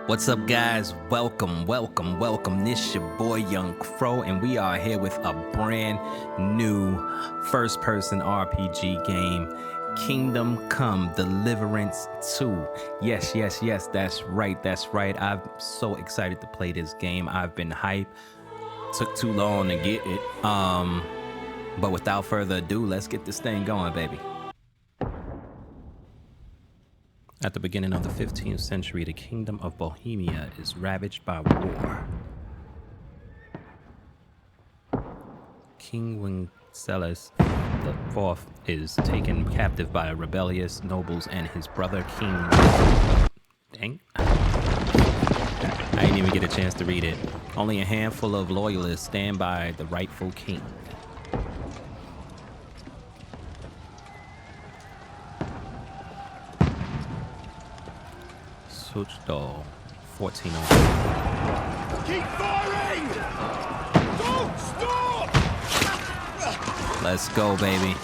What's up, guys? Welcome. This your boy Young Crow, and we are here with a brand new first-person RPG game, Kingdom Come Deliverance 2. Yes, that's right. I'm so excited to play this game. I've been hyped. Took too long to get it. But without further ado, let's get this thing going, baby. At the beginning of the 15th century, the kingdom of Bohemia is ravaged by war. King Wenceslaus IV is taken captive by rebellious nobles and his brother King... Dang. I didn't even get a chance to read it. Only a handful of loyalists stand by the rightful king. Suchdol, 1404. Keep firing! Don't stop! Let's go, baby.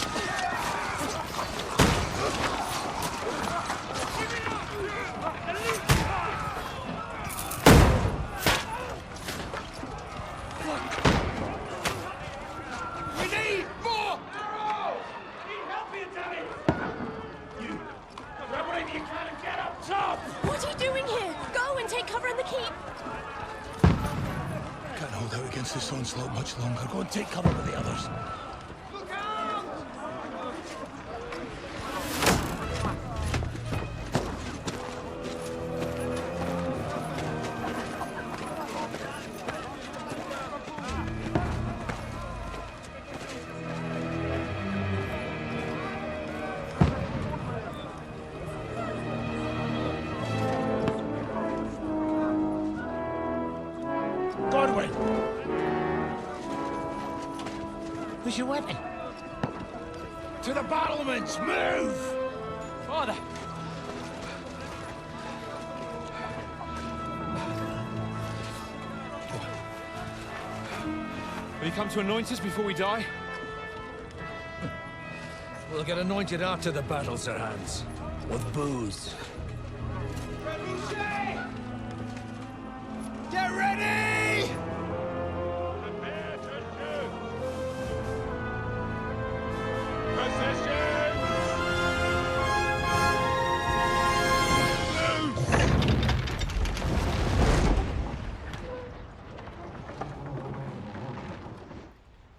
We need more! Need help here, Danny! You, grab whatever you can and get up top! What are you doing here? Go and take cover in the keep. Can't hold out against this onslaught much longer. Go and take cover with the others. Look out! Godwin! Where's your weapon? To the battlements! Move! Father! Will you come to anoint us before we die? We'll get anointed after the battle, Sir Hans. With booze. Get ready! Prepare to shoot! Position!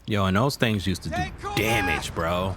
Yo, and those things used to do damage, bro.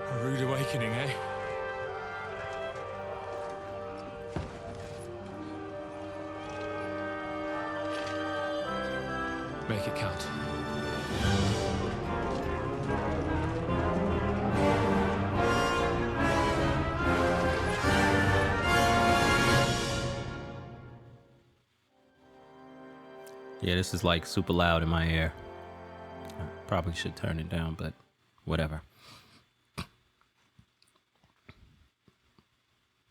A rude awakening, eh? Make it count. Yeah, this is like super loud in my ear. I probably should turn it down, but whatever.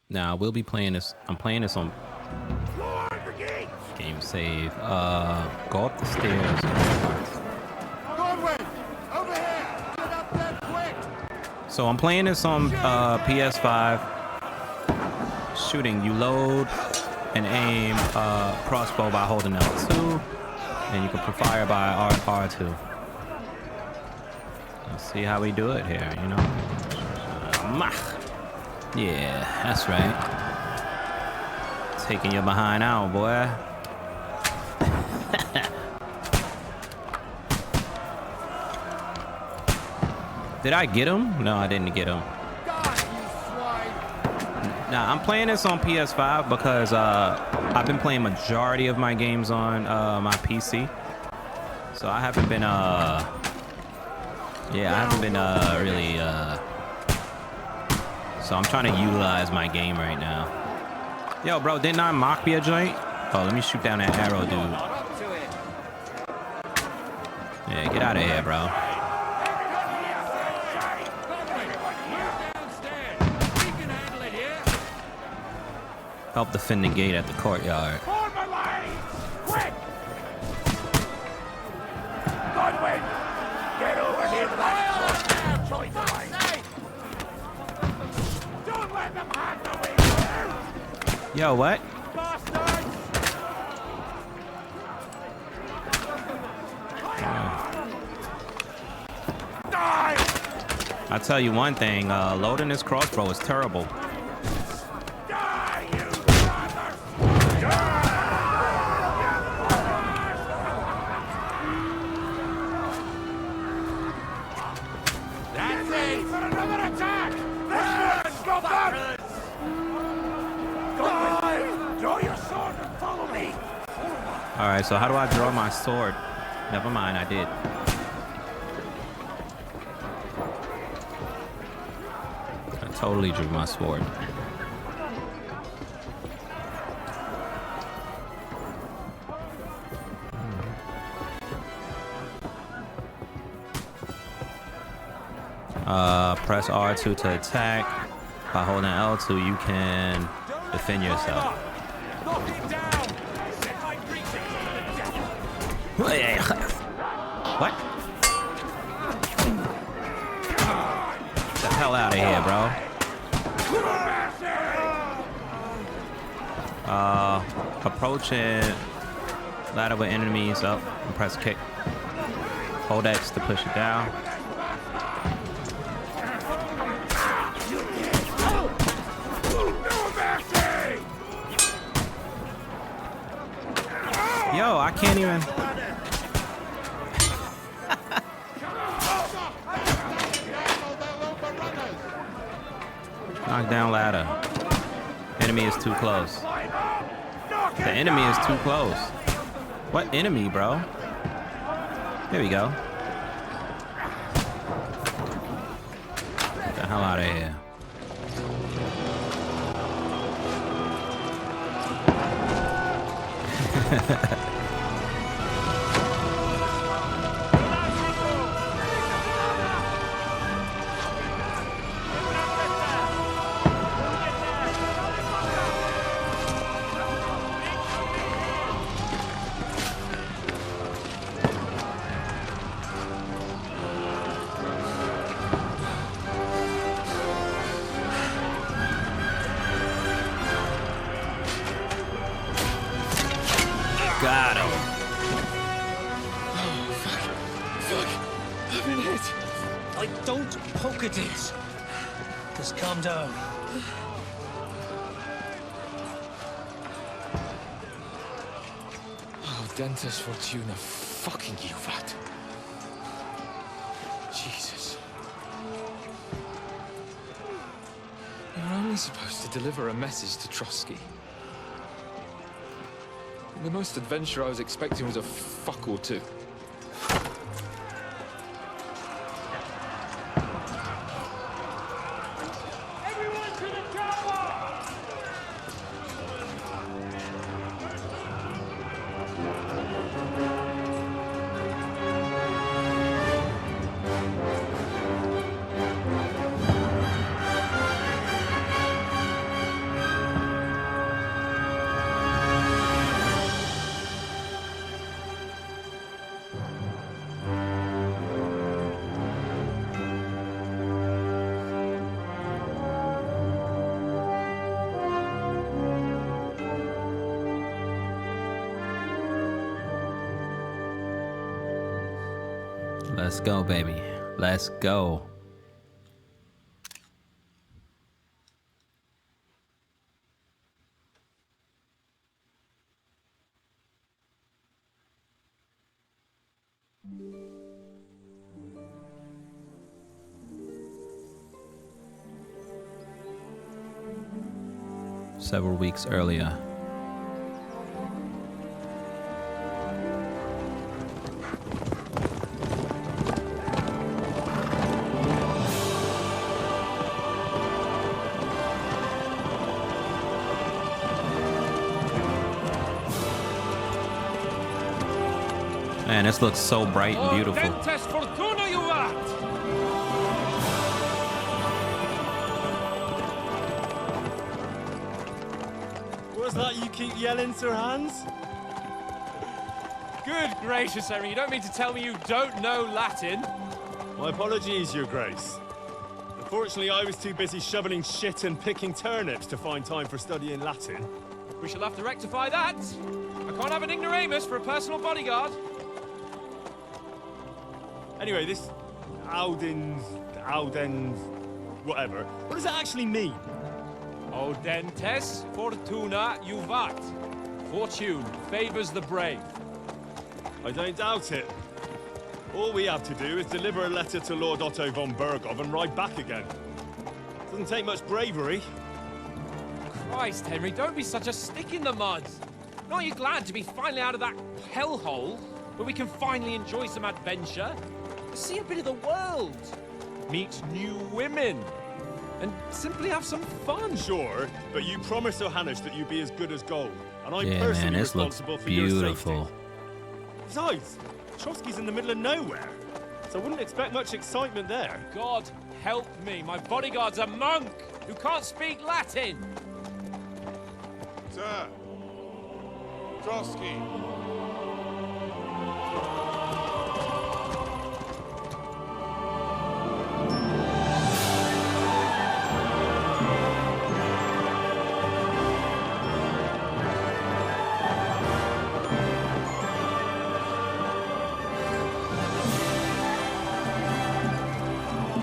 Now, we'll be playing this. I'm playing this on game save. Go up the stairs. Godwin! Over here! Get up there quick! So I'm playing this on PS5. Shooting, you load and aim crossbow by holding L2, and you can fire by R2. Let's see how we do it here, you know. Yeah, that's right. Taking your behind out, boy. Did I get him? No, I didn't get him. Nah, I'm playing this on PS5 because I've been playing majority of my games on my PC. So I haven't been really so I'm trying to utilize my game right now. Yo, bro, didn't I mock be a joint? Oh, let me shoot down that arrow, dude. Yeah, get out of here, bro. Help defend the gate at the courtyard. Form a line! Quick! Godwin! Get over here to that join the line! Don't let them have the way! Yo, what? Bastards! Die! I'll tell you one thing, loading this crossbow is terrible. Die, you brothers! That's it! For another attack! This one! Stop that! Godwin, draw your sword and follow me! Alright, so how do I draw my sword? Never mind, I did. I totally drew my sword. Press R2 to attack. By holding L2, you can defend yourself. Knock it down! Set my creatures to the death! What? Get the hell out of here, bro. Approaching ladder with enemies up and press kick. Hold X to push it down. Yo, I can't even. Knock down ladder. Enemy is too close. The enemy is too close. What enemy, bro? There we go. Get the hell out of here. Got him. I've been hit. Like, don't poke at it. Just calm down. Oh, Dentes Fortuna, fucking you, rat. Jesus. You're only supposed to deliver a message to Trosky. The most adventure I was expecting was a fuck or two. Everyone to the chopper! Let's go, baby. Let's go. Several weeks earlier. Man, this looks so bright and beautiful. Dentes fortuna juvat! What's that you keep yelling, Sir Hans? Good gracious, Henry, you don't mean to tell me you don't know Latin? My apologies, Your Grace. Unfortunately, I was too busy shoveling shit and picking turnips to find time for studying Latin. We shall have to rectify that. I can't have an ignoramus for a personal bodyguard. Anyway, this Audens, whatever. What does that actually mean? Audentes fortuna juvat. Fortune favors the brave. I don't doubt it. All we have to do is deliver a letter to Lord Otto von Bergow and ride back again. Doesn't take much bravery. Christ, Henry, don't be such a stick in the mud. Aren't you glad to be finally out of that hellhole where we can finally enjoy some adventure? See a bit of the world, meet new women, and simply have some fun. Sure, but you promised Sir Hans that you'd be as good as gold, and I'm Yeah, personally man, this looks responsible for your safety. beautiful. Besides, Trosky's in the middle of nowhere, so I wouldn't expect much excitement there. God help me, my bodyguard's a monk who can't speak Latin. Sir! Trosky!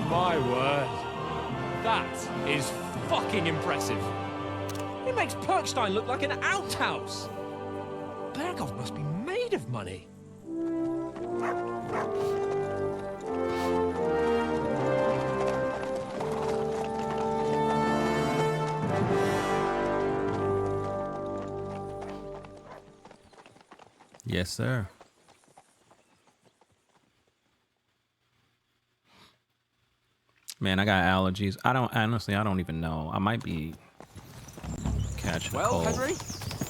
My word, that is fucking impressive. It makes Perkstein look like an outhouse. Bergow must be made of money. Yes, sir. Man, I got allergies. I don't even know. I might be catching a Well, cold. Henry,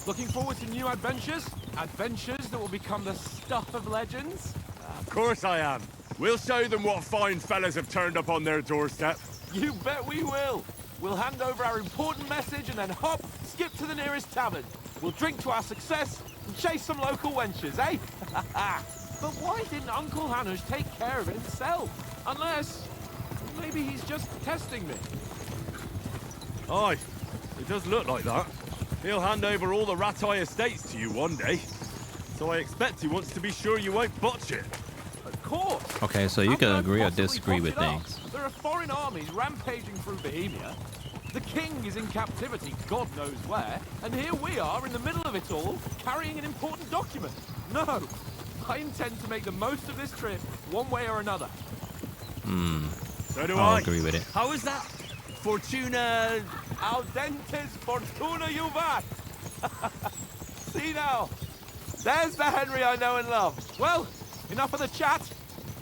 looking forward to new adventures? Adventures that will become the stuff of legends? Of course I am. We'll show them what fine fellas have turned up on their doorstep. You bet we will. We'll hand over our important message and then hop, skip to the nearest tavern. We'll drink to our success and chase some local wenches, eh? But why didn't Uncle Hanush take care of it himself? Unless, maybe he's just testing me. Aye, it does look like that. He'll hand over all the Rattay estates to you one day. So I expect he wants to be sure you won't botch it. Of course. Okay, so you How can I agree or possibly disagree with botch it up? things. There are foreign armies rampaging through Bohemia. The king is in captivity, God knows where, and here we are in the middle of it all, carrying an important document. No, I intend to make the most of this trip, one way or another. So do I'll I. agree with it. How is that? Fortuna... Audentes fortuna juvat. See now, there's the Henry I know and love. Well, enough of the chat.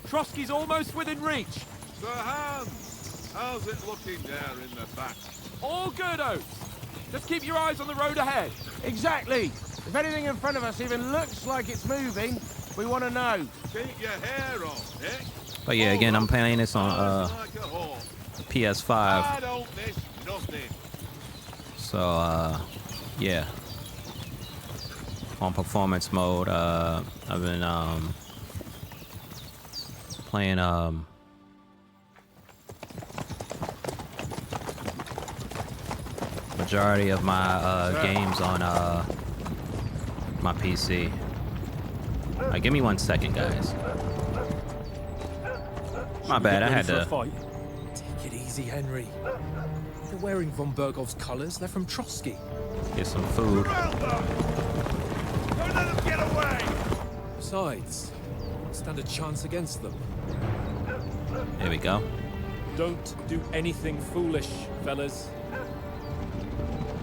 Trosky's almost within reach. Sir Hans, how's it looking there in the back? All good, Oates. Just keep your eyes on the road ahead. Exactly. If anything in front of us even looks like it's moving, we want to know. Keep your hair on, eh? But yeah, again, I'm playing this on Like a hawk. PS5. I don't miss nothing. So yeah. On performance mode, I've been playing majority of my games on my PC. Give me 1 second, guys. My bad, I had to. Take it easy, Henry. They're wearing von Bergow's colours. They're from Trosky. Get some food. Don't let them get away! Besides, stand a chance against them. There we go. Don't do anything foolish, fellas.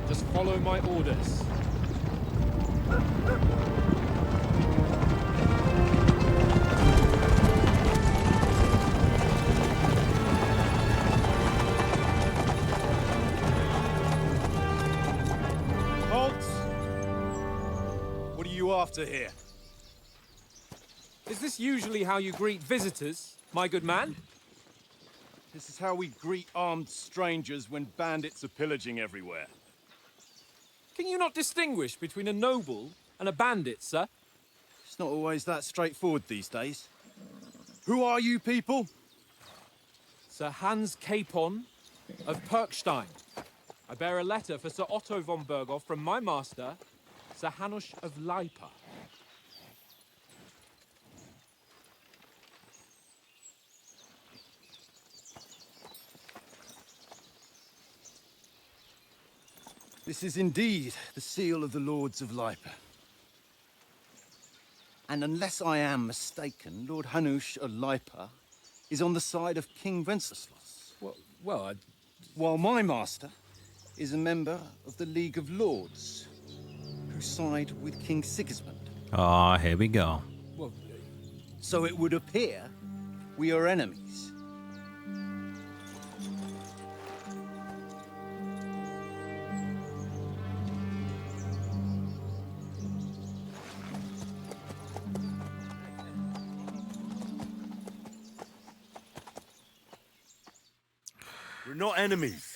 Just follow my orders. Halt! What are you after here? Is this usually how you greet visitors, my good man? This is how we greet armed strangers when bandits are pillaging everywhere. Can you not distinguish between a noble and a bandit, sir? It's not always that straightforward these days. Who are you people? Sir Hans Capon of Perkstein. I bear a letter for Sir Otto von Bergow from my master, Sir Hanush of Lipa. This is indeed the seal of the Lords of Lipa. And unless I am mistaken, Lord Hanush of Lipa is on the side of King Wenceslas. While my master is a member of the League of Lords, who side with King Sigismund. Oh, here we go. So it would appear we are enemies. We're not enemies.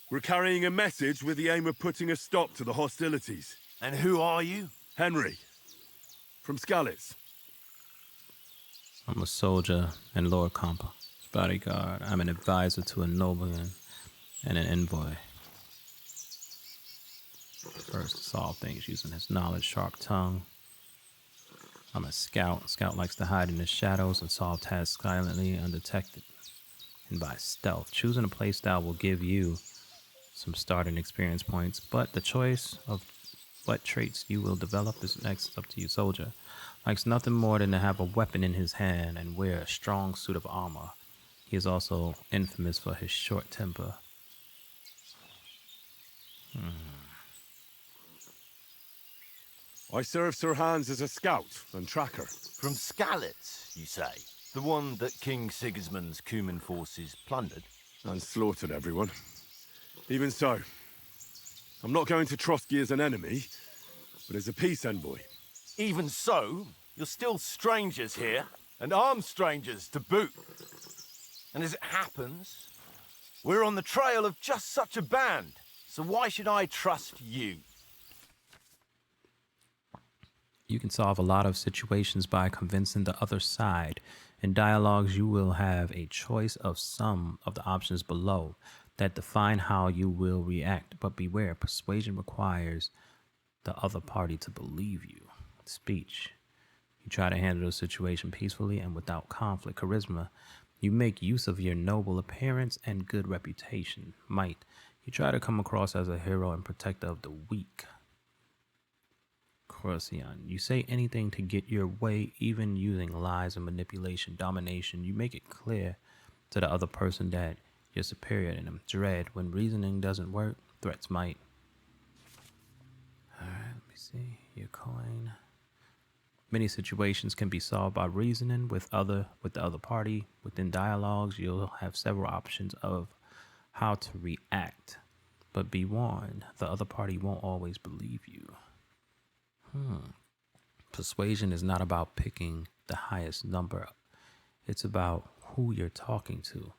We're carrying a message with the aim of putting a stop to the hostilities. And who are you? Henry. From Skalitz. I'm a soldier and Lord Compa, bodyguard. I'm an advisor to a nobleman and an envoy. First to solve things using his knowledge, sharp tongue. I'm a scout. Scout likes to hide in the shadows and solve tasks silently, undetected, and by stealth. Choosing a playstyle will give you some starting experience points, but the choice of what traits you will develop is next up to you. Soldier likes nothing more than to have a weapon in his hand and wear a strong suit of armor. He is also infamous for his short temper. I serve Sir Hans as a scout and tracker. From Skalitz, you say? The one that King Sigismund's Cuman forces plundered? And slaughtered everyone. Even so, I'm not going to Trosky as an enemy, but as a peace envoy. Even so, you're still strangers here, and armed strangers to boot. And as it happens, we're on the trail of just such a band, so why should I trust you? You can solve a lot of situations by convincing the other side. In dialogues, you will have a choice of some of the options below that define how you will react, but beware, persuasion requires the other party to believe you. Speech. You try to handle the situation peacefully and without conflict. Charisma. You make use of your noble appearance and good reputation. Might. You try to come across as a hero and protector of the weak. Corsian. You say anything to get your way, even using lies and manipulation. Domination. You make it clear to the other person that you're superior to them. Dread. When reasoning doesn't work, threats might. Alright, let me see. Your coin. Many situations can be solved by reasoning with the other party. Within dialogues, you'll have several options of how to react. But be warned, the other party won't always believe you. Persuasion is not about picking the highest number. It's about who you're talking to,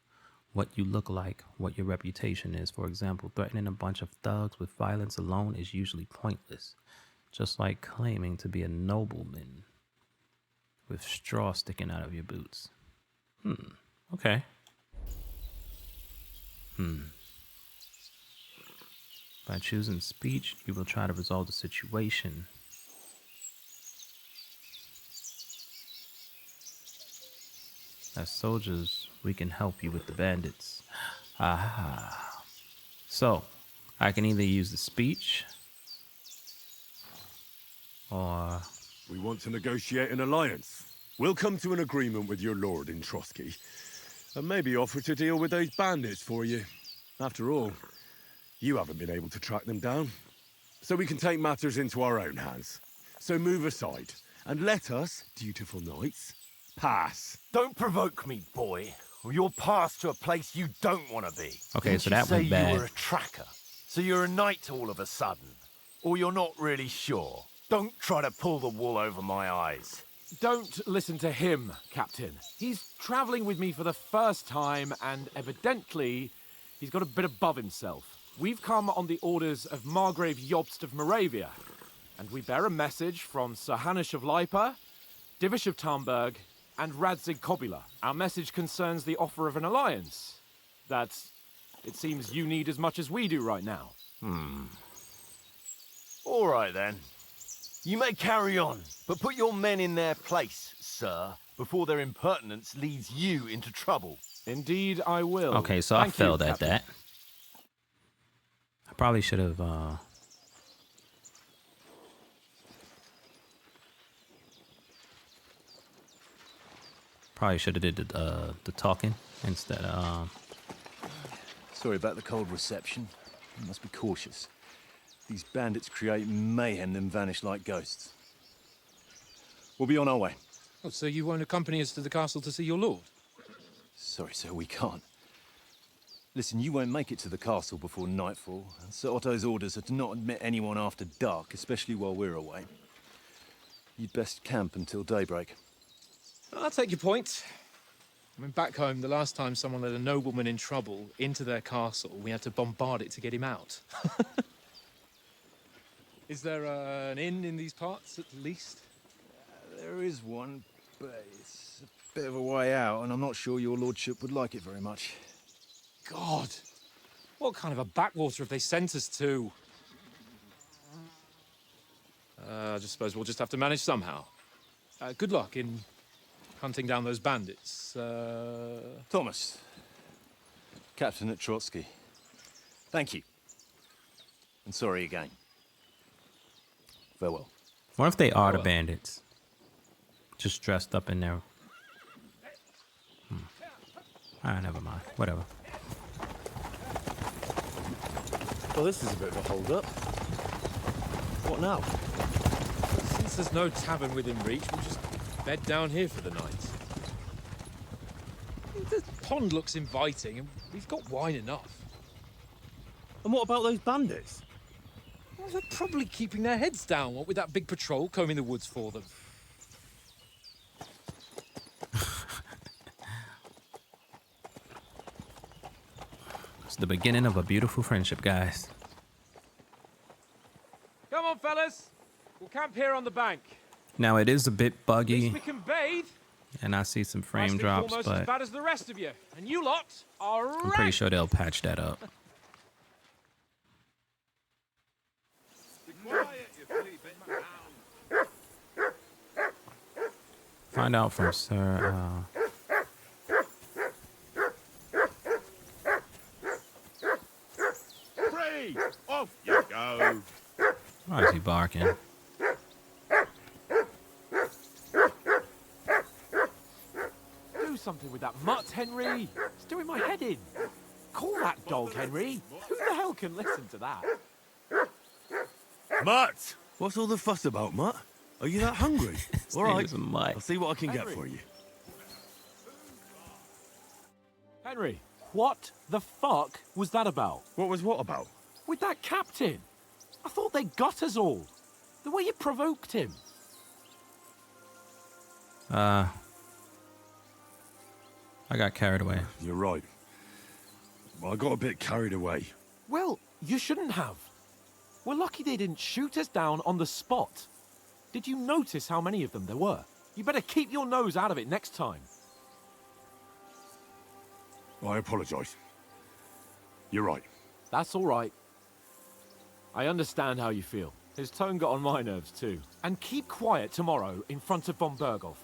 what you look like, what your reputation is. For example, threatening a bunch of thugs with violence alone is usually pointless. Just like claiming to be a nobleman with straw sticking out of your boots. Okay. By choosing speech, you will try to resolve the situation. As soldiers, we can help you with the bandits. Aha. So, I can either use the speech, or... We want to negotiate an alliance. We'll come to an agreement with your lord in Trosky, and maybe offer to deal with those bandits for you. After all, you haven't been able to track them down. So we can take matters into our own hands. So move aside, and let us, dutiful knights, pass. Don't provoke me, boy, or you'll pass to a place you don't want to be. Okay, Didn't so that you went bad. You were a tracker, so you're a knight all of a sudden. Or you're not really sure. Don't try to pull the wool over my eyes. Don't listen to him, Captain. He's travelling with me for the first time, and evidently, he's got a bit above himself. We've come on the orders of Margrave Jobst of Moravia, and we bear a message from Sir Hans of Lipa, Divish of Tarnberg, and Radzig Kobula. Our message concerns the offer of an alliance that it seems you need as much as we do right now. All right, then. You may carry on, but put your men in their place, sir, before their impertinence leads you into trouble. Indeed, I will. Okay, so I failed at that. I probably should have, did the talking instead of, Sorry about the cold reception. You must be cautious. These bandits create mayhem then vanish like ghosts. We'll be on our way. Oh, so you won't accompany us to the castle to see your lord? Sorry, sir, we can't. Listen, you won't make it to the castle before nightfall. Sir Otto's orders are to not admit anyone after dark, especially while we're away. You'd best camp until daybreak. I'll take your point. I mean, back home, the last time someone let a nobleman in trouble into their castle, we had to bombard it to get him out. Is there an inn in these parts, at least? There is one, but it's a bit of a way out, and I'm not sure your lordship would like it very much. God! What kind of a backwater have they sent us to? I just suppose we'll just have to manage somehow. Good luck in hunting down those bandits. Thomas, Captain at Trosky. Thank you. And sorry again. Farewell. what if they are the bandits? Just dressed up in there. Ah, never mind. Whatever. Well, this is a bit of a hold-up. What now? Since there's no tavern within reach, we'll just bed down here for the night. The pond looks inviting, and we've got wine enough. And what about those bandits? Well, they're probably keeping their heads down, what with that big patrol combing the woods for them. It's the beginning of a beautiful friendship, guys. Come on, fellas. We'll camp here on the bank. Now, it is a bit At buggy, least we can bathe. and I see some frame Must be drops, almost as but bad as the rest of you. And you lot are I'm pretty sure they'll patch that up. Be quiet, you fleabit hound. Find out from Sir. Free! Off you go! Why is he barking? Do something with that mutt, Henry. It's doing my head in. Call that dog, Henry. Who the hell can listen to that? Mutt! What's all the fuss about, Mutt? Are you that hungry? All right, He's a mutt. I'll see what I can get Henry. for you. Henry, what the fuck was that about? What was what about? With that captain? I thought they got us all. The way you provoked him. I got carried away. You're right. I got a bit carried away. Well, you shouldn't have. We're lucky they didn't shoot us down on the spot. Did you notice how many of them there were? You better keep your nose out of it next time. I apologise. You're right. That's all right. I understand how you feel. His tone got on my nerves too. And keep quiet tomorrow in front of von Bergow.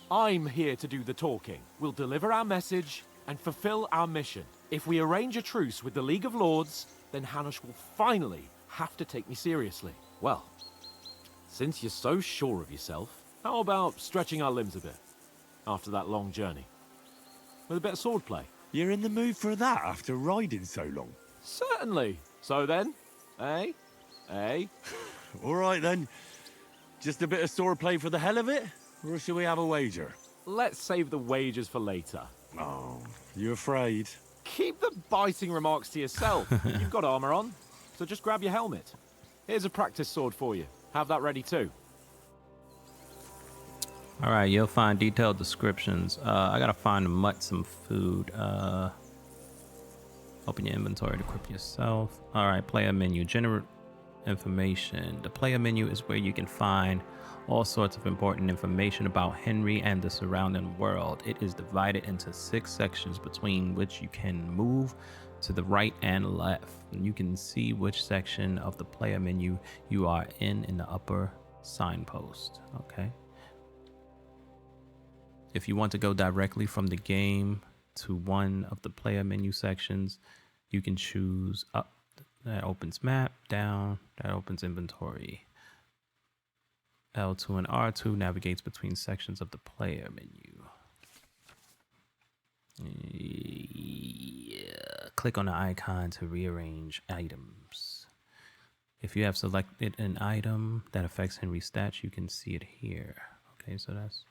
I'm here to do the talking. We'll deliver our message and fulfill our mission. If we arrange a truce with the League of Lords, then Hanush will finally have to take me seriously. Well, since you're so sure of yourself, how about stretching our limbs a bit after that long journey? With a bit of swordplay. You're in the mood for that after riding so long? Certainly. So then, eh? Eh? All right then. Just a bit of swordplay for the hell of it? Or shall we have a wager? Let's save the wagers for later. Oh, you afraid? Keep the biting remarks to yourself. You've got armor on, so just grab your helmet. Here's a practice sword for you. Have that ready too. All right, you'll find detailed descriptions. I gotta find a mutt some food. Open your inventory to equip yourself. All right, player menu, general information. The player menu is where you can find all sorts of important information about Henry and the surrounding world. It is divided into 6 sections between which you can move to the right and left. And you can see which section of the player menu you are in the upper signpost. Okay. If you want to go directly from the game to one of the player menu sections, you can choose up. That opens map, down, that opens inventory. L2 and R2 navigates between sections of the player menu. Yeah. Click on the icon to rearrange items. If you have selected an item that affects Henry's stats, you can see it here. Okay, so that's...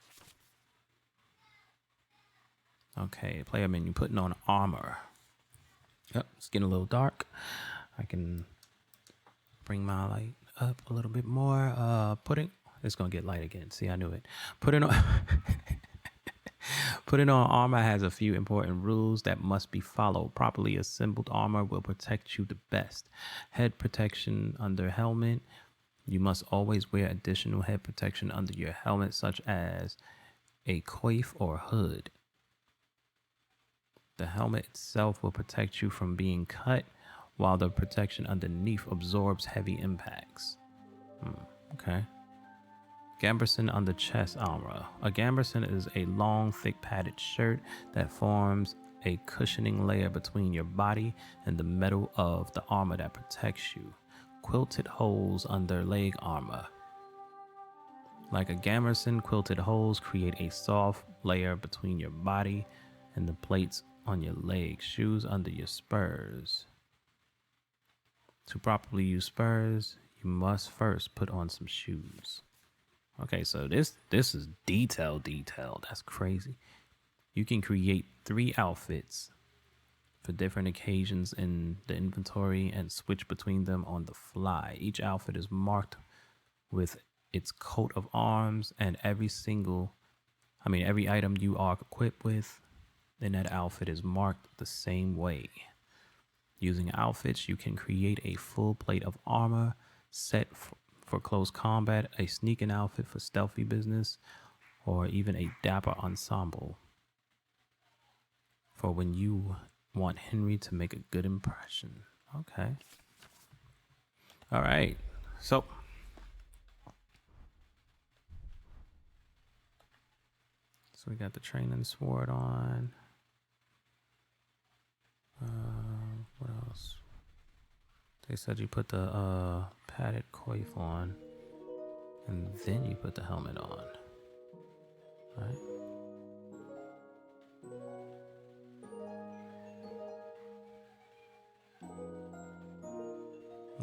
Okay, player menu, putting on armor. Yep, it's getting a little dark. I can bring my light up a little bit more. It's gonna get light again. See, I knew it. Putting on putting on armor has a few important rules that must be followed. Properly assembled armor will protect you the best. Head protection under helmet. You must always wear additional head protection under your helmet, such as a coif or hood. The helmet itself will protect you from being cut, while the protection underneath absorbs heavy impacts. Okay. Gambeson under chest armor. A gambeson is a long, thick padded shirt that forms a cushioning layer between your body and the metal of the armor that protects you. Quilted holes under leg armor. Like a gambeson, quilted holes create a soft layer between your body and the plates on your legs. Shoes under your spurs. To properly use spurs, you must first put on some shoes. Okay, so this is detailed. That's crazy. You can create 3 outfits for different occasions in the inventory and switch between them on the fly. Each outfit is marked with its coat of arms, and every item you are equipped with in that outfit is marked the same way. Using outfits, you can create a full plate of armor set for close combat, a sneaking outfit for stealthy business, or even a dapper ensemble for when you want Henry to make a good impression. Okay. All right. So we got the training sword on. What else? They said you put the padded coif on, and then you put the helmet on. Right?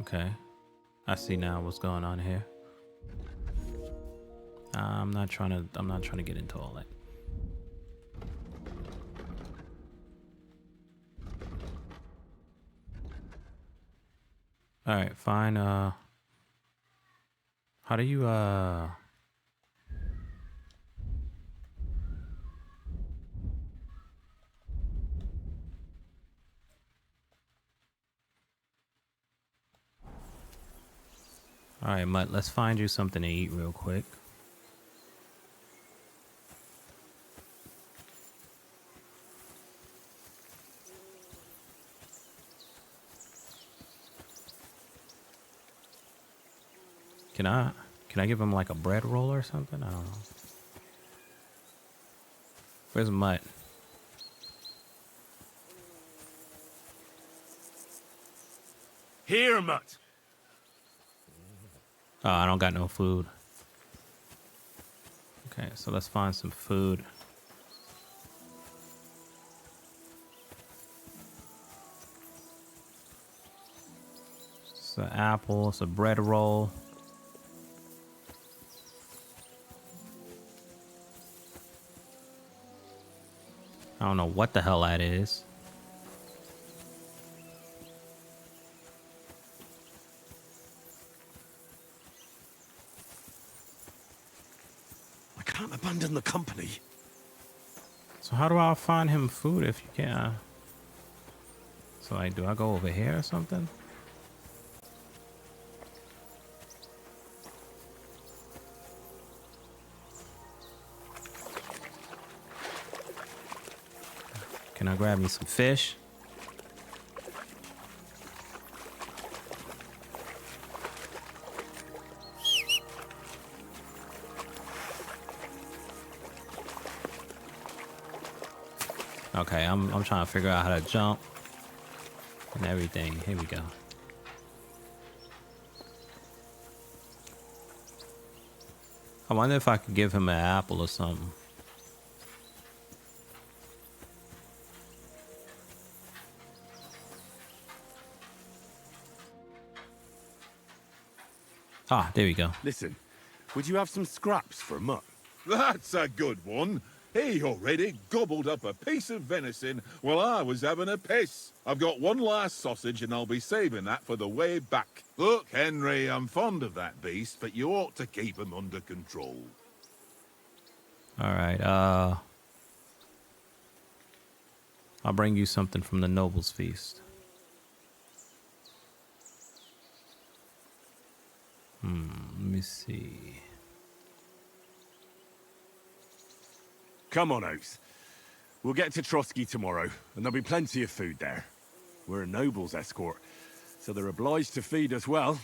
Okay. I see now what's going on here. I'm not trying to get into all that. All right, fine. How do you All right, Mutt, let's find you something to eat real quick. Can I give him like a bread roll or something? I don't know. Where's Mutt? Here, Mutt. Oh, I don't got no food. Okay, so let's find some food. It's an apple, it's a bread roll. I don't know what the hell that is. Can't abandon the company. So how do I find him food if you can't? So like, do I go over here or something? Can I grab me some fish? Okay, I'm trying to figure out how to jump and everything. Here we go. I wonder if I could give him an apple or something. Ah, there we go. Listen, would you have some scraps for Mutt? That's a good one. He already gobbled up a piece of venison while I was having a piss. I've got one last sausage and I'll be saving that for the way back. Look, Henry, I'm fond of that beast, but you ought to keep him under control. All right, I'll bring you something from the Noble's Feast. Let me see. Come on, Oates. We'll get to Trosky tomorrow, and there'll be plenty of food there. We're a noble's escort, so they're obliged to feed us well.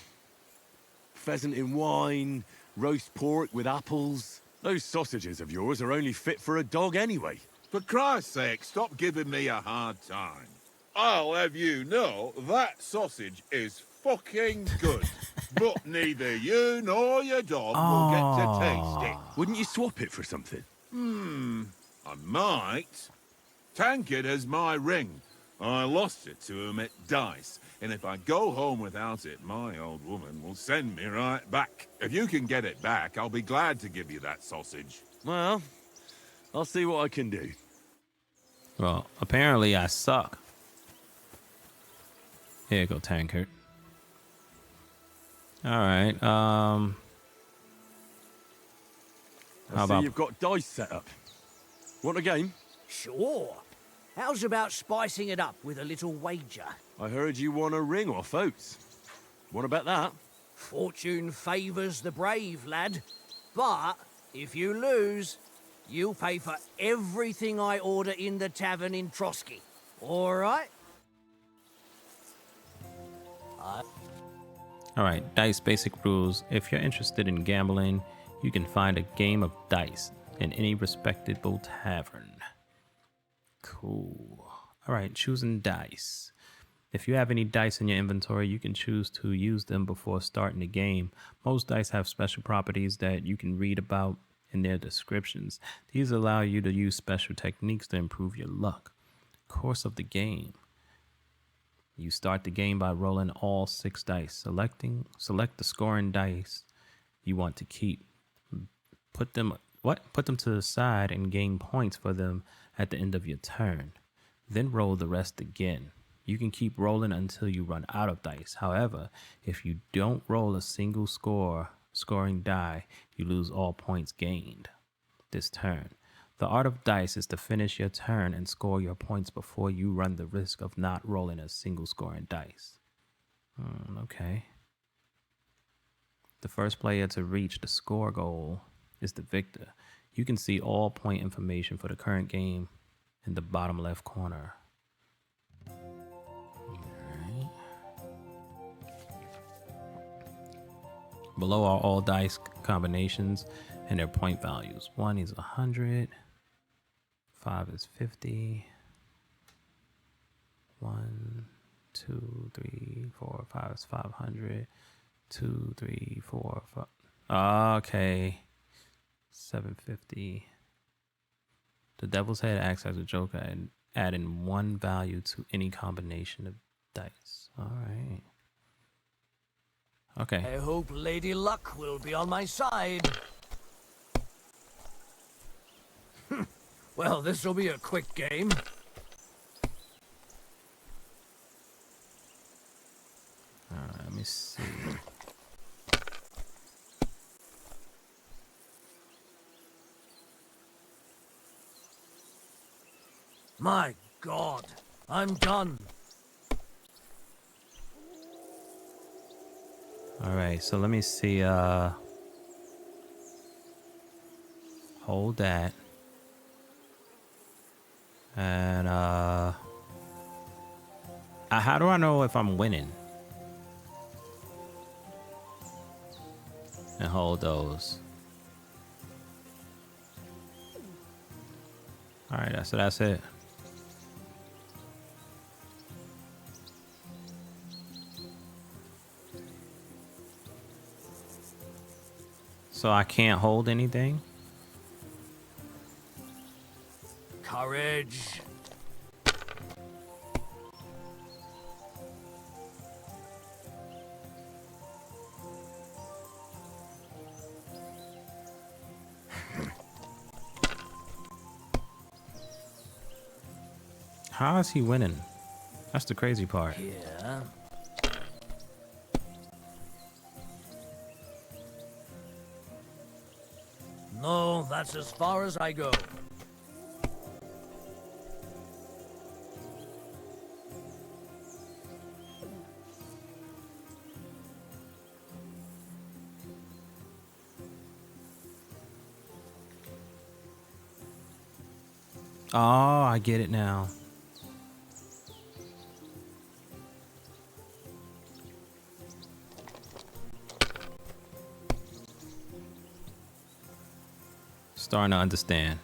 Pheasant in wine, roast pork with apples. Those sausages of yours are only fit for a dog anyway. For Christ's sake, stop giving me a hard time. I'll have you know that sausage is fucking good. But neither you nor your dog will get to taste it. Wouldn't you swap it for something? I might. Tankard has my ring. I lost it to him at dice, and if I go home without it, my old woman will send me right back. If you can get it back, I'll be glad to give you that sausage. Well, I'll see what I can do. Well, apparently I suck. Here you go, Tankard. All right. How about you've got dice set up. Want a game? Sure. How's about spicing it up with a little wager? I heard you won a ring off Oates. What about that? Fortune favours the brave, lad. But if you lose, you'll pay for everything I order in the tavern in Trosky. All right? All right, dice basic rules. If you're interested in gambling, you can find a game of dice in any respectable tavern. Cool. All right, choosing dice. If you have any dice in your inventory, you can choose to use them before starting the game. Most dice have special properties that you can read about in their descriptions. These allow you to use special techniques to improve your luck. Course of the game. You start the game by rolling all 6 dice. Select the scoring dice you want to keep. Put them to the side and gain points for them at the end of your turn. Then roll the rest again. You can keep rolling until you run out of dice. However, if you don't roll a single scoring die, you lose all points gained this turn. The art of dice is to finish your turn and score your points before you run the risk of not rolling a single scoring dice. Okay. The first player to reach the score goal is the victor. You can see all point information for the current game in the bottom left corner. Alright. Below are all dice combinations and their point values. 1 is 100. 5 is 50. 1, 2, 3, 4, 5 is 500. 2, 3, 4, 5. Okay. 750. The Devil's Head acts as a joker and adding 1 value to any combination of dice. All right. Okay. I hope Lady Luck will be on my side. Well, this will be a quick game. Let me see. My God, I'm done. All right, so let me see. Hold that. And how do I know if I'm winning? And hold those. All right, so that's it. So I can't hold anything? Courage. How is he winning? That's the crazy part. Yeah. No, that's as far as I go. Oh, I get it now. Starting to understand.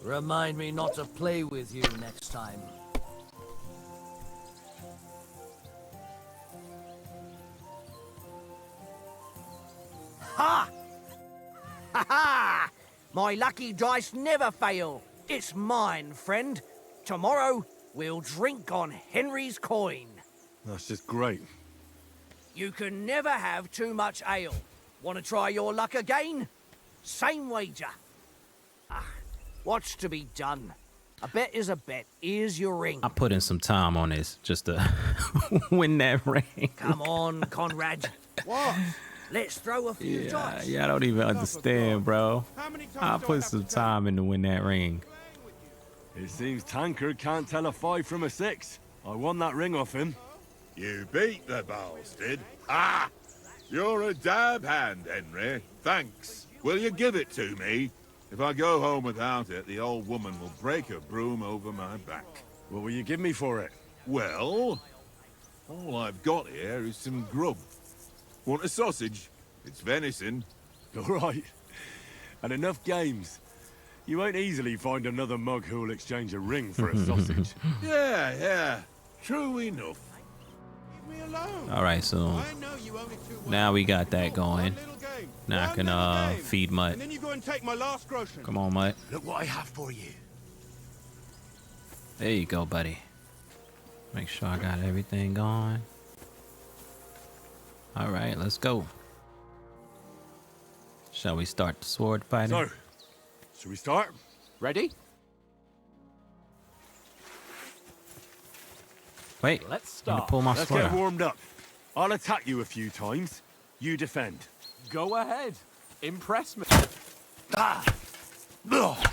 Remind me not to play with you next time. Ha! Ha ha! My lucky dice never fail. It's mine, friend. Tomorrow, we'll drink on Henry's coin. That's just great. You can never have too much ale. Want to try your luck again? Same wager. Ah, what's to be done? A bet is a bet. Here's your ring. I put in some time on this just to win that ring. Come on, Conrad. What? Let's throw a few dice. Yeah, I don't even understand, bro. I put some time in to win that ring. It seems Tankard can't tell a 5 from a 6. I won that ring off him. You beat the bastard. Ah! You're a dab hand, Henry. Thanks. Will you give it to me? If I go home without it, the old woman will break a broom over my back. What will you give me for it? Well, all I've got here is some grub. Want a sausage? It's venison. All right. And enough games. You won't easily find another mug who'll exchange a ring for a sausage. Yeah. True enough. Leave me alone. All right, so I know you only too well. now we got that going. One little game. Now I One can little game. feed Mutt. And then you go and take my last groschen. Come on, Mutt. Look what I have for you. There you go, buddy. Make sure I got everything going. All right, let's go. Shall we start the sword fighting? So, should we start? Ready? Wait, Let's I'm gonna start. pull my Let's sword get out. warmed up. I'll attack you a few times. You defend. Go ahead. Impress me. Ah! Ugh.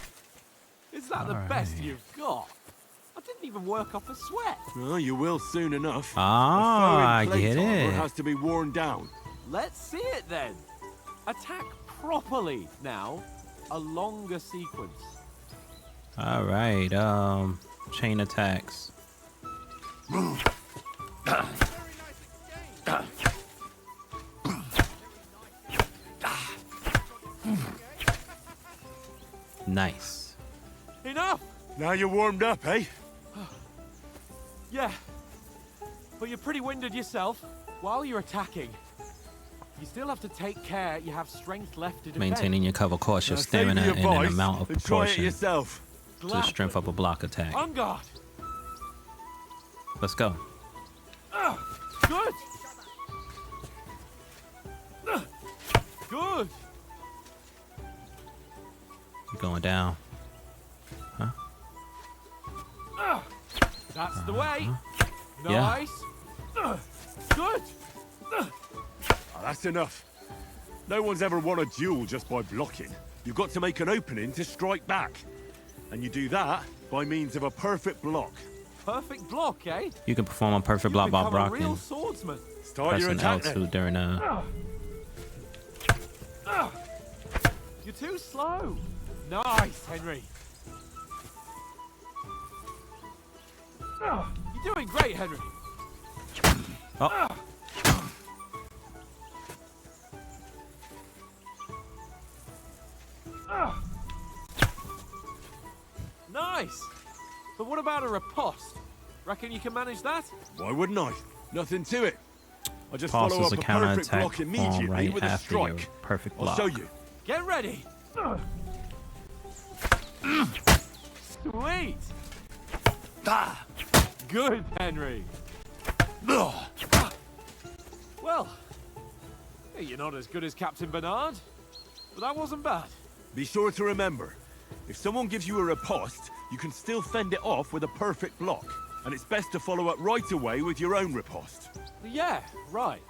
Is that the best you've got? I didn't even work off a sweat. Well, you will soon enough. Ah, A foe in I get plate armor it. has to be worn down. Let's see it then. Attack properly now. A longer sequence. All right, chain attacks. Nice. Enough! Now you're warmed up, eh? Yeah. But you're pretty winded yourself. While you're attacking, you still have to take care you have strength left to defend. Maintaining your cover cautious Now save stamina your in an voice amount of and try it proportion yourself. to the strength of a block attack. On guard. Let's go. Good. down. Huh? That's the way. Yeah. Nice. Good. Oh, that's enough. No one's ever won a duel just by blocking. You've got to make an opening to strike back. And you do that by means of a perfect block. Perfect block, eh? You can perform a perfect block by Become a real blocking. swordsman. Start your Pressing attack L2 then. during You're too slow. Nice, Henry. You're doing great, Henry. Oh. Nice. But what about a riposte? Reckon you can manage that? Why wouldn't I? Nothing to it. I just Pause follow is up a a perfect counterattack block form immediately right with a after your strike. perfect I'll block. show you. Get ready. Sweet. Good, Henry. Well, hey, you're not as good as Captain Bernard, but that wasn't bad. Be sure to remember, if someone gives you a riposte, you can still fend it off with a perfect block. And it's best to follow up right away with your own riposte. Yeah, right.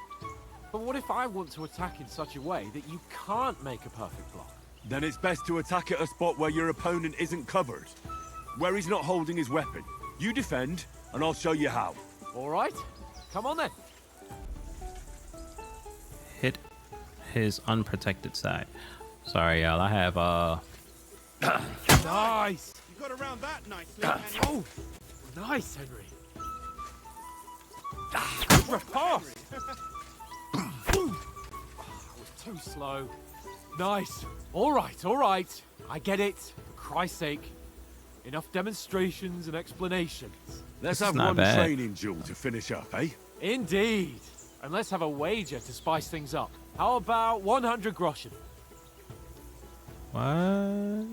But what if I want to attack in such a way that you can't make a perfect block? Then it's best to attack at a spot where your opponent isn't covered. Where he's not holding his weapon. You defend, and I'll show you how. All right. Come on then. Hit his unprotected side. Sorry, y'all. I have Nice. You got around that nicely, Henry. Oh, nice, Henry. Good riposte. I was too slow. Nice. All right. I get it. For Christ's sake. Enough demonstrations and explanations. Let's This is have not one bad. training duel to finish up, eh? Indeed. And let's have a wager to spice things up. How about 100 groschen? what?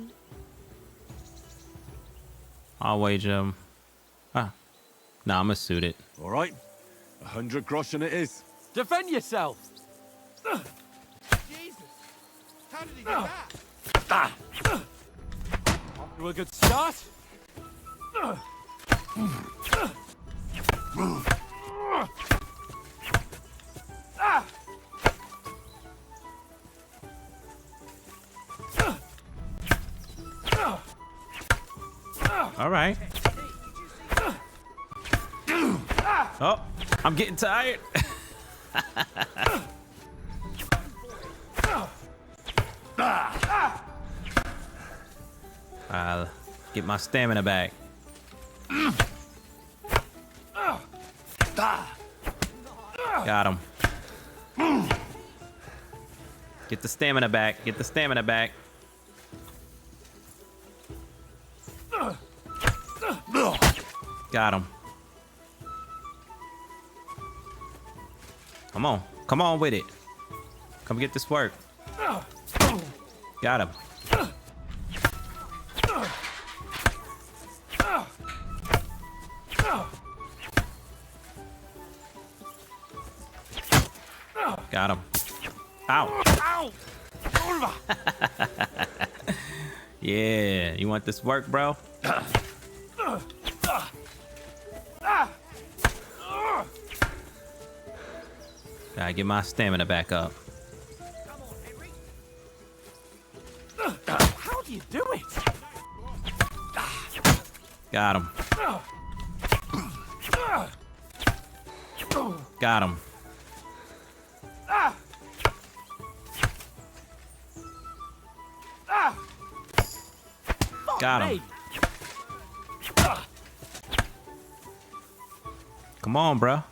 I'll wager. Ah, nah, I'm gonna suit it. All right. 100 groschen it is. Defend yourself. Jesus. How did he do that? Off to a good start. All right. Oh, I'm getting tired. I'll get my stamina back. Got him. Get the stamina back. Get the stamina back. Got him. Come on. Come on with it. Come get this work. Got him. Got him. Ow. Ow! Yeah. You want this work, bro? Gotta get my stamina back up. How do you do it? Got him. Got him. Got him. Come on, bro.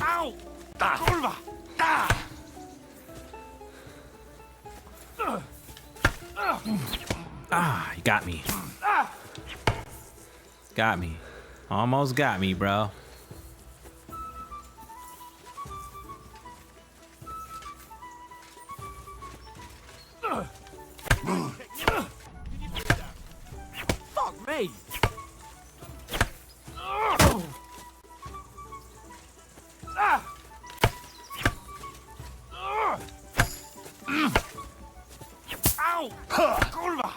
Ow! Ah, you got me. Got me. Almost got me, bro. Fuck me! Ow! Kurwa!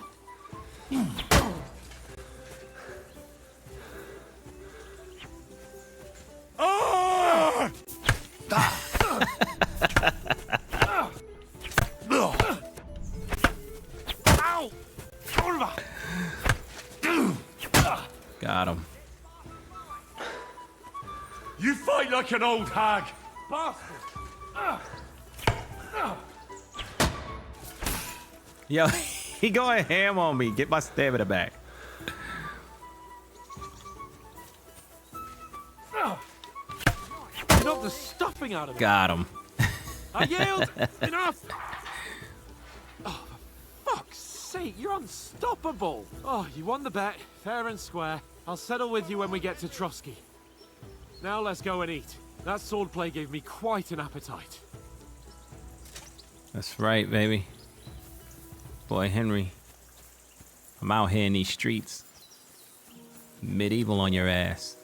Ah! Ow! Kurwa! Got him. You fight like an old hag! Bastard! Yo, he going ham on me. Get my stamina back. You knocked the stuffing out of me. Got him. I yield! Enough! Oh, for fuck's sake, you're unstoppable! Oh, you won the bet, fair and square. I'll settle with you when we get to Trosky. Now let's go and eat. That swordplay gave me quite an appetite. That's right, baby. Boy, Henry. I'm out here in these streets. Medieval on your ass.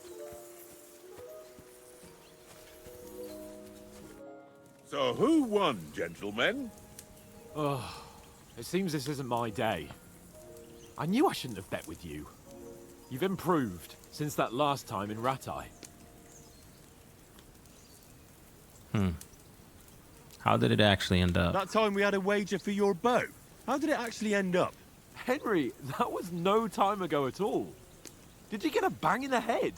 So who won, gentlemen? Oh, it seems this isn't my day. I knew I shouldn't have bet with you. You've improved since that last time in Rattay. How did it actually end up? That time we had a wager for your bow. How did it actually end up? Henry, that was no time ago at all. Did you get a bang in the head?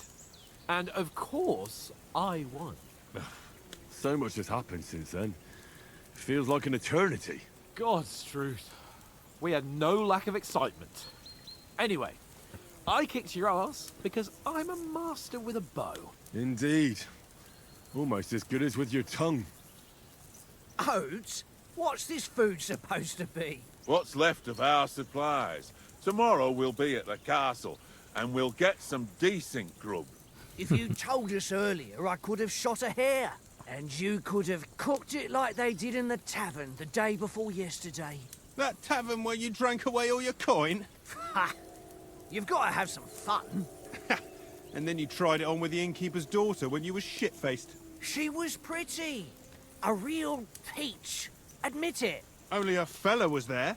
And of course, I won. So much has happened since then. It feels like an eternity. God's truth. We had no lack of excitement. Anyway, I kicked your ass because I'm a master with a bow. Indeed. Almost as good as with your tongue. Oats? What's this food supposed to be? What's left of our supplies. Tomorrow we'll be at the castle, and we'll get some decent grub. If you'd told us earlier, I could have shot a hare. And you could have cooked it like they did in the tavern the day before yesterday. That tavern where you drank away all your coin? Ha! You've got to have some fun. And then you tried it on with the innkeeper's daughter when you were shit-faced. She was pretty. A real peach. Admit it. Only a fella was there.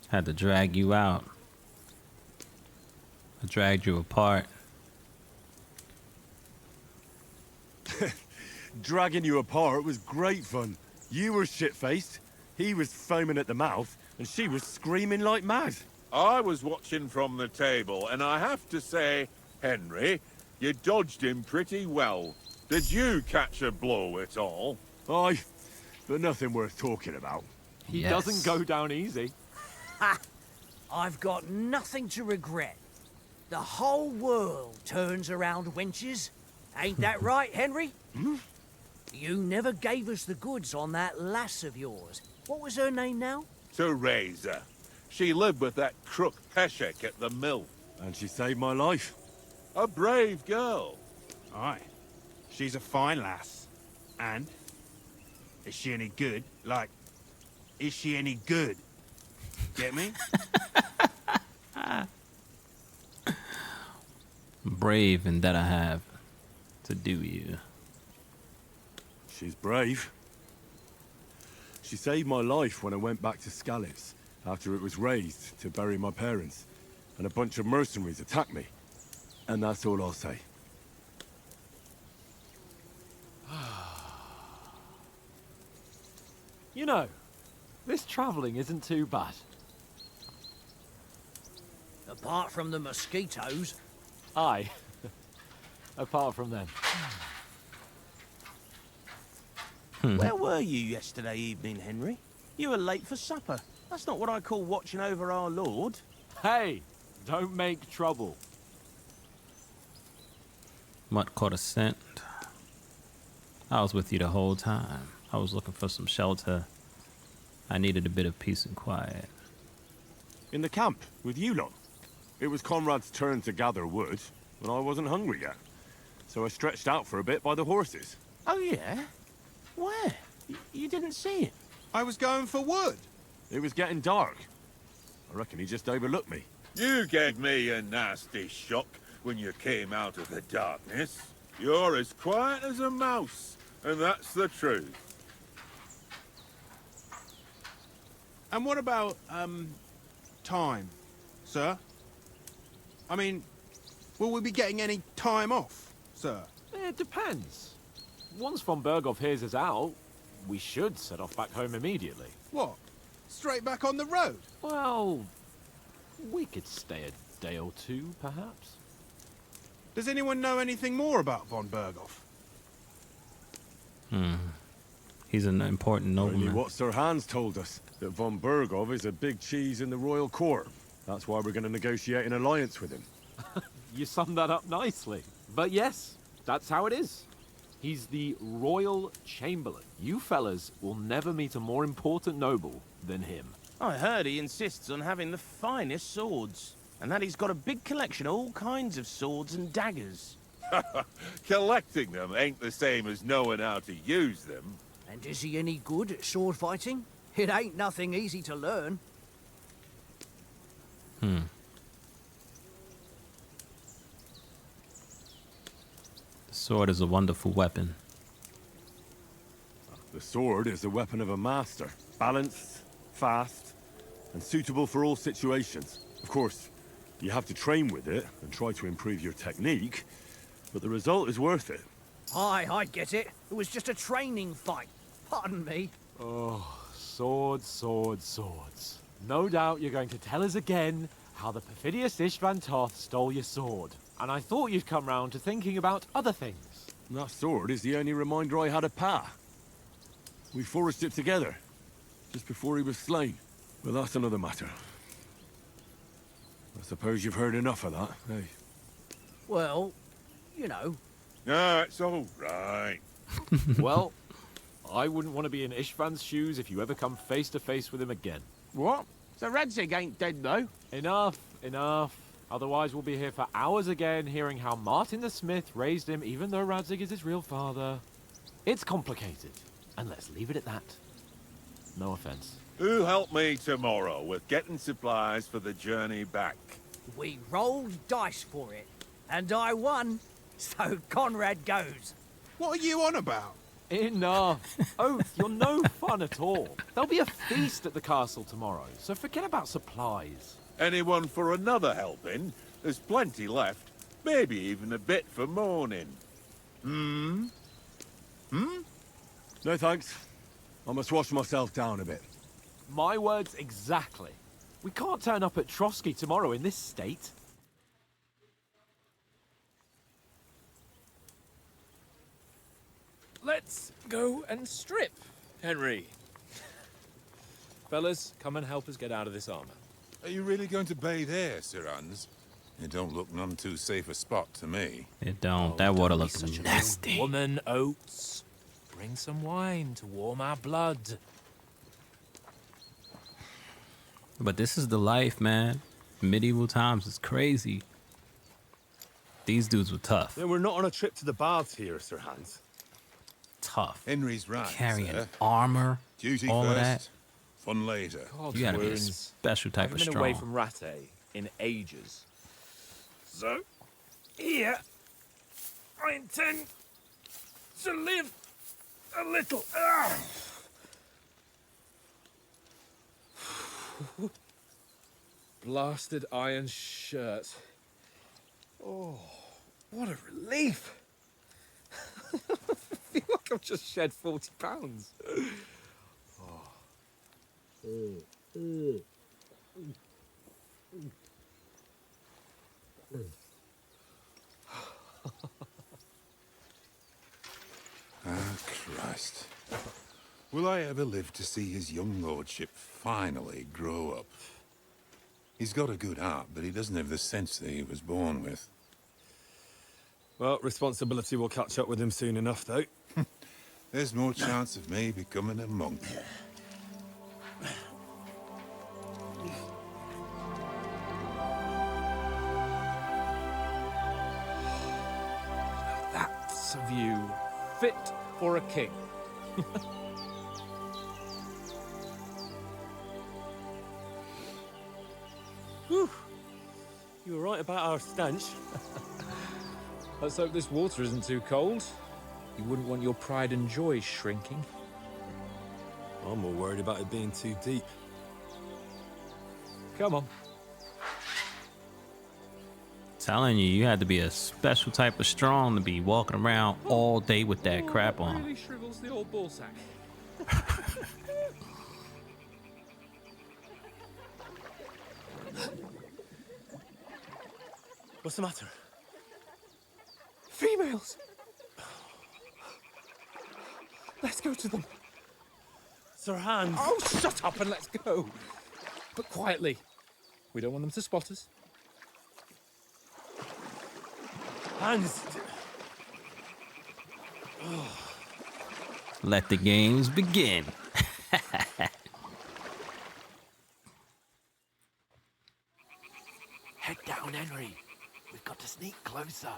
Had to drag you out. I dragged you apart. Dragging you apart was great fun. You were shit-faced, he was foaming at the mouth, and she was screaming like mad. I was watching from the table, and I have to say, Henry, you dodged him pretty well. Did you catch a blow at all? Aye, but nothing worth talking about. He doesn't go down easy. Ha! I've got nothing to regret. The whole world turns around wenches. Ain't that right, Henry? You never gave us the goods on that lass of yours. What was her name now? Teresa. She lived with that crook Peshek at the mill. And she saved my life. A brave girl. Aye. She's a fine lass. And? Is she any good? Like, is she any good? Get me? Brave and that I have to do you. She's brave. She saved my life when I went back to Scallips after it was raised to bury my parents, and a bunch of mercenaries attacked me. And that's all I'll say. You know, this travelling isn't too bad. Apart from the mosquitoes. Aye. Apart from them. Where were you yesterday evening, Henry? You were late for supper. That's not what I call watching over our Lord. Hey, don't make trouble. Mutt caught a scent. I was with you the whole time. I was looking for some shelter. I needed a bit of peace and quiet. In the camp, with you lot. It was Conrad's turn to gather wood, and I wasn't hungry yet. So I stretched out for a bit by the horses. Oh, yeah? Where? You didn't see it? I was going for wood. It was getting dark. I reckon he just overlooked me. You gave me a nasty shock when you came out of the darkness. You're as quiet as a mouse, and that's the truth. And what about, time, sir? I mean, will we be getting any time off, sir? It depends. Once von Bergow hears us out, we should set off back home immediately. What? Straight back on the road? Well, we could stay a day or two, perhaps. Does anyone know anything more about von Bergow? He's an important Only nobleman. what Sir Hans told us, that von Bergow is a big cheese in the royal court. That's why we're going to negotiate an alliance with him. You summed that up nicely. But yes, that's how it is. He's the royal chamberlain. You fellas will never meet a more important noble than him. I heard he insists on having the finest swords, and that he's got a big collection of all kinds of swords and daggers. Collecting them ain't the same as knowing how to use them. And is he any good at sword fighting? It ain't nothing easy to learn. The sword is a wonderful weapon. The sword is the weapon of a master. Balanced, fast, and suitable for all situations. Of course, you have to train with it and try to improve your technique, but the result is worth it. Aye, I get it. It was just a training fight. Pardon me. Oh, swords, swords, swords. No doubt you're going to tell us again how the perfidious Istvan Toth stole your sword. And I thought you'd come round to thinking about other things. That sword is the only reminder I had of Pa. We forged it together, just before he was slain. But that's another matter. I suppose you've heard enough of that, eh? Well, you know. No, it's all right. Well, I wouldn't want to be in Istvan's shoes if you ever come face to face with him again. What? So Rattay ain't dead, though? Enough, enough. Otherwise we'll be here for hours again hearing how Martin the Smith raised him even though Radzig is his real father. It's complicated, and let's leave it at that. No offense. Who'll help me tomorrow with getting supplies for the journey back? We rolled dice for it, and I won, so Conrad goes. What are you on about? Enough. Oath, you're no fun at all. There'll be a feast at the castle tomorrow, so forget about supplies. Anyone for another helping? There's plenty left. Maybe even a bit for morning. No thanks. I must wash myself down a bit. My words exactly. We can't turn up at Trosky tomorrow in this state. Let's go and strip, Henry. Fellas, come and help us get out of this armor. Are you really going to bathe here, Sir Hans? It don't look none too safe a spot to me. It don't. That water looks nasty. Woman, Oates. Bring some wine to warm our blood. But this is the life, man. Medieval times is crazy. These dudes were tough. Yeah, we're not on a trip to the baths here, Sir Hans. Tough. Henry's right, Carrying sir. armor, Duty all first, of that. fun later. God, You gotta be a wounds. special type of I haven't been strong. away from Rattay in ages. So, here, I intend to live a little. Blasted iron shirt. Oh, what a relief. I feel like I've just shed 40 pounds. Ah, Christ. Will I ever live to see his young lordship finally grow up? He's got a good heart, but he doesn't have the sense that he was born with. Well, responsibility will catch up with him soon enough, though. There's more chance of me becoming a monk. That's a view fit for a king. Whew. You were right about our stench. Let's hope this water isn't too cold. You wouldn't want your pride and joy shrinking. I'm more worried about it being too deep. Come on. Telling you, you had to be a special type of strong to be walking around all day with that crap on. Really shrivels the old ball sack. What's the matter? Females! Let's go to them. Sir Hans. Oh, shut up and let's go. But quietly. We don't want them to spot us. Hans. Let the games begin. Head down, Henry. We've got to sneak closer.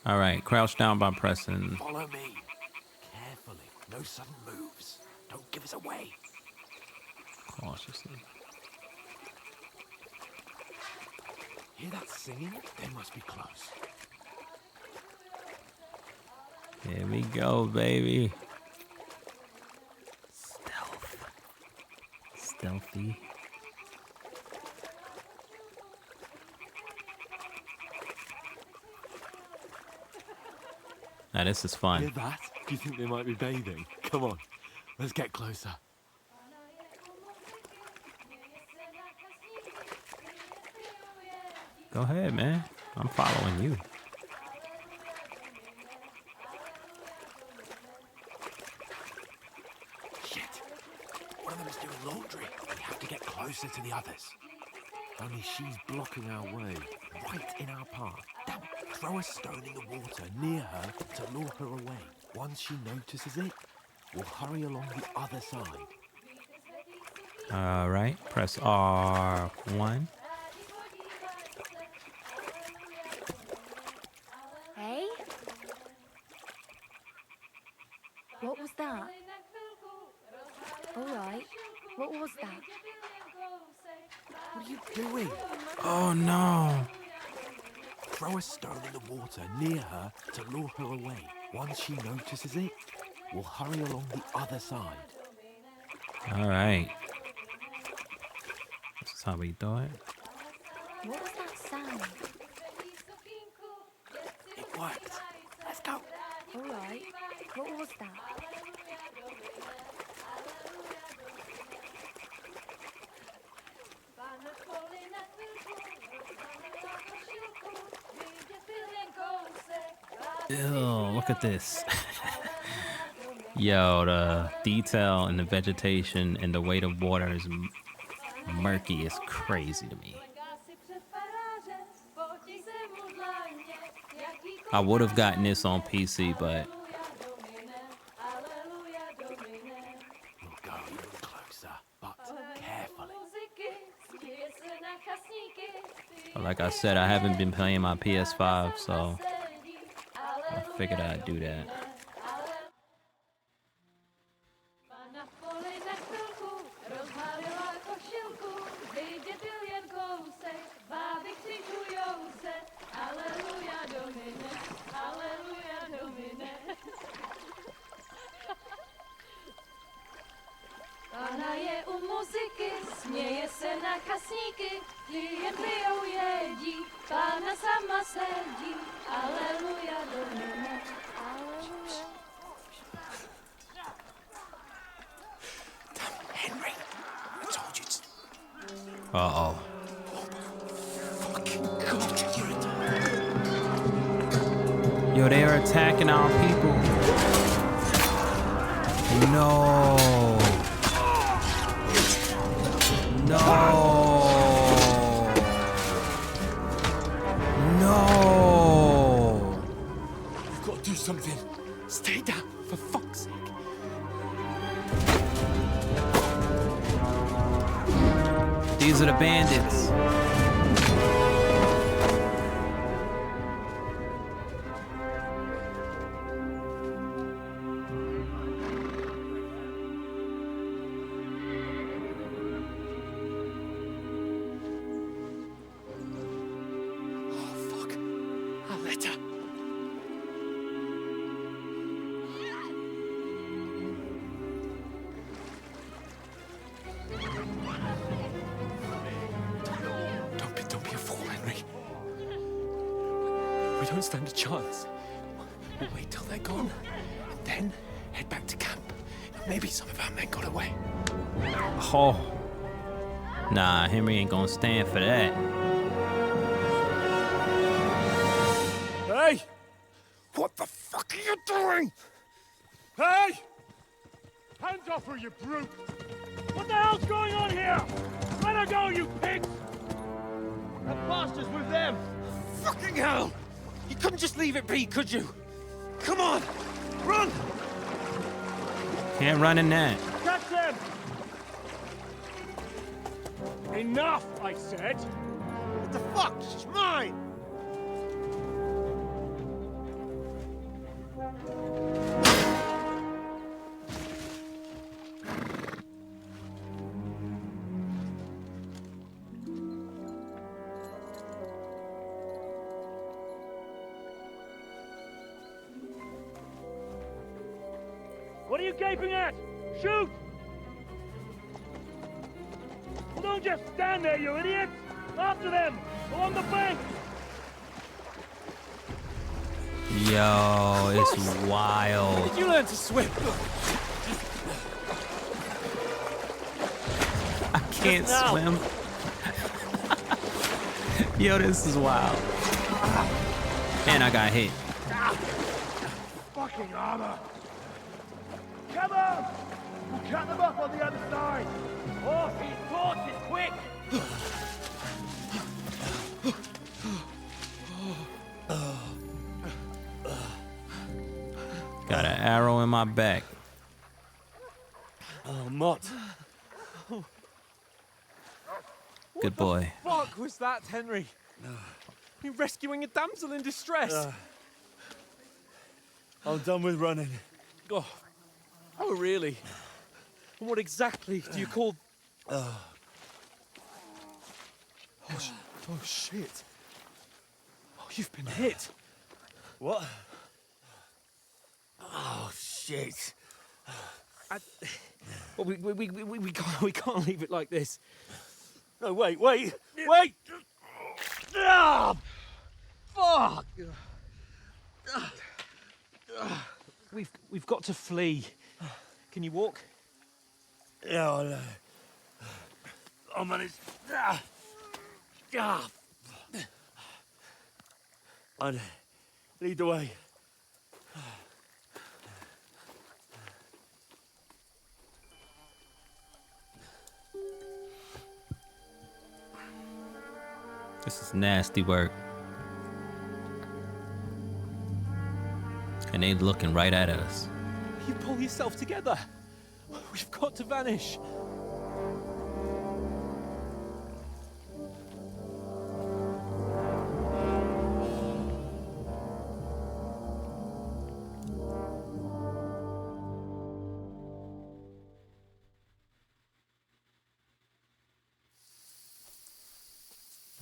All right, crouch down by pressing. Follow me. Carefully. No sudden moves. Don't give us away. Cautiously. Hear that singing? They must be close. Here we go, baby. Stealth. Stealthy. Now this is fun. Hear that? Do you think they might be bathing? Come on, let's get closer. Go ahead, man. I'm following you. Shit! One of them is doing laundry. We have to get closer to the others. Only she's blocking our way, right in our path. Damn it. Throw a stone in the water near her to lure her away. Once she notices it, we'll hurry along the other side. All right, press R1. Hey? What was that? All right. What was that? What are you doing? Oh no. Throw a stone in the water near her to lure her away. Once she notices it, we'll hurry along the other side. All right. This is how we do it. What was that sound? It worked. Let's go. All right. What was that? Ew, look at this. Yo, the detail in the vegetation and the way the water is murky is crazy to me. I would have gotten this on PC, but We'll go even closer, but carefully. like I said, I haven't been playing my PS5, so I figured I'd do that. Pána je u muziky, směje se na kasníky, ty jen pijou jedí, Pána sama sedí, aleluja, domine, aleluja. Henry, I told you to... Uh-oh. Fucking God, you're a... Yo, they are attacking our people. No. No. No. You've got to do something. Stay down, for fuck's sake. These are the bandits. don't stand a chance. We'll wait till they're gone, and then head back to camp. Maybe some of our men got away. Oh. Nah, Henry ain't gonna stand for that. Hey! What the fuck are you doing? Hey! Hands off her, you brute! What the hell's going on here? Let her go, you pigs! That bastard's with them! Fucking hell! You couldn't just leave it be, could you? Come on! Run! Can't run in that. Catch them! Enough, I said! What the fuck? She's mine! What are you gaping at? Shoot! Well, don't just stand there, you idiots! After them! Along the bank! Yo, it's wild. Did you learn to swim? I can't swim. Yo, this is wild. And I got hit. Fucking armor! Come on! We'll cut them up on the other side! Horses, horses, quick! Got an arrow in my back. Oh, Mott. Good boy. What the fuck was that, Henry? You rescuing a damsel in distress? I'm done with running. Oh, really? And what exactly do you call... Oh, shit. Oh, you've been hit. What? Oh, shit. Well, we can't leave it like this. No, wait! Ah! Fuck! We've got to flee. Can you walk? Yeah, I'll manage. I'd lead the way. This is nasty work. And they looking right at us. You pull yourself together. We've got to vanish.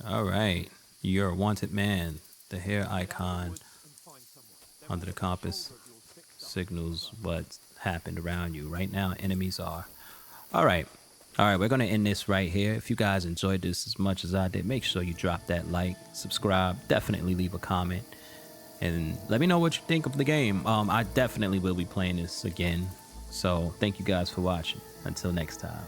All right, you're a wanted man. The hair icon under the compass signals what happened around you. Right now, enemies are. All right, we're going to end this right here. If you guys enjoyed this as much as I did, make sure you drop that like, subscribe, definitely leave a comment, and let me know what you think of the game. I definitely will be playing this again. So thank you guys for watching. Until next time.